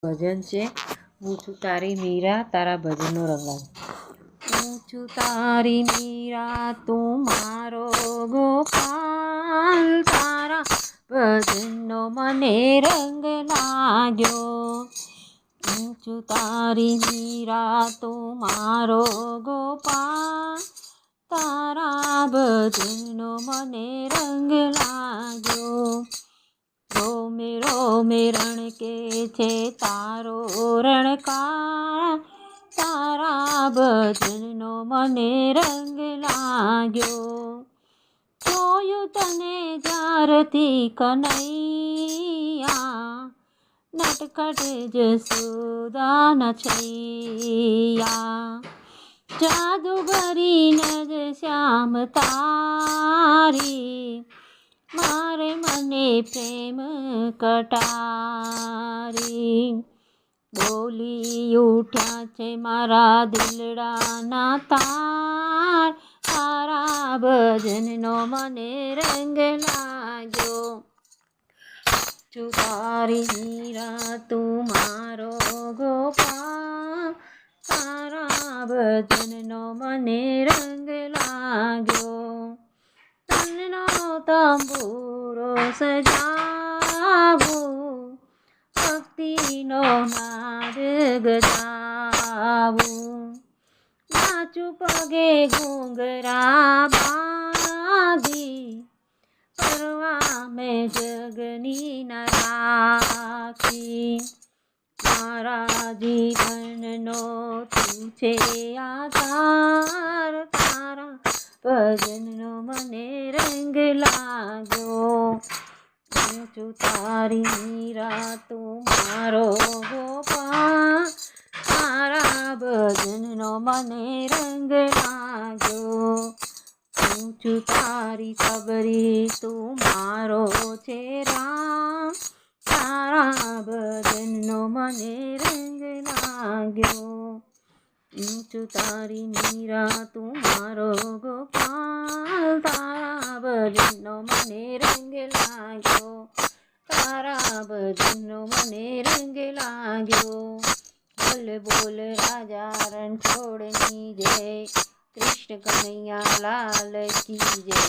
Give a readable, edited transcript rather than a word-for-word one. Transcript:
ભજન છે હું છું તારી મીરા તારા ભજનનો રંગાર. હું છું તારી મીરા તું મારો ગોપાલ, તારા ભજનનો મને રંગ લાગ્યો. હું છું તારી મીરા તું મારો ગોપાલ, તારા ભજનનો મને રંગ લાગ્યો. રોમે રોમે રણકે છે તારો રણકાર, તારા ભજનનો મને રંગ લાગ્યો. જોયું તને જ્યારથી કનૈયા, નટખટ જસોદાના છૈયા. જાદુગરી નજ શ્યામ તારી, મારે મને પ્રેમ કટારી. બોલી ઉઠ્યા છે મારા દિલડાના તાર, તારા ભજનનો મને રંગ લાગ્યો. છું તારી મીરા તું મારો ગોપાલ, તારા ભજનનો મને રંગ લાગ્યો. તનનો તંબુરો સજાવું, ભક્તિનો નાદ ગજાવું. નાચું પગે ઘૂંઘરા બાંધી, પરવા મેં જગની ન રાખી. મારા જીવનનો તું છે આધાર, તારા ભજનનો મને રંગ લાગ્યો. હું છું તારી મીરા તું મારો ગોપાલ, તારા ભજનનો મને રંગ લાગ્યો. હું છું તારી સબરી તું મારો છે રામ, તારા ભજનનો મને રંગ લાગ્યો. હું છું તારી મીરા તું મારો ગોપાલ, તારા ભજનનો મને રંગ લાગ્યો. તારા ભજનનો મને રંગ લાગ્યો. બોલ બોલ રાજા રણછોડની જય, કૃષ્ણ કનૈયા લાલ કી જય.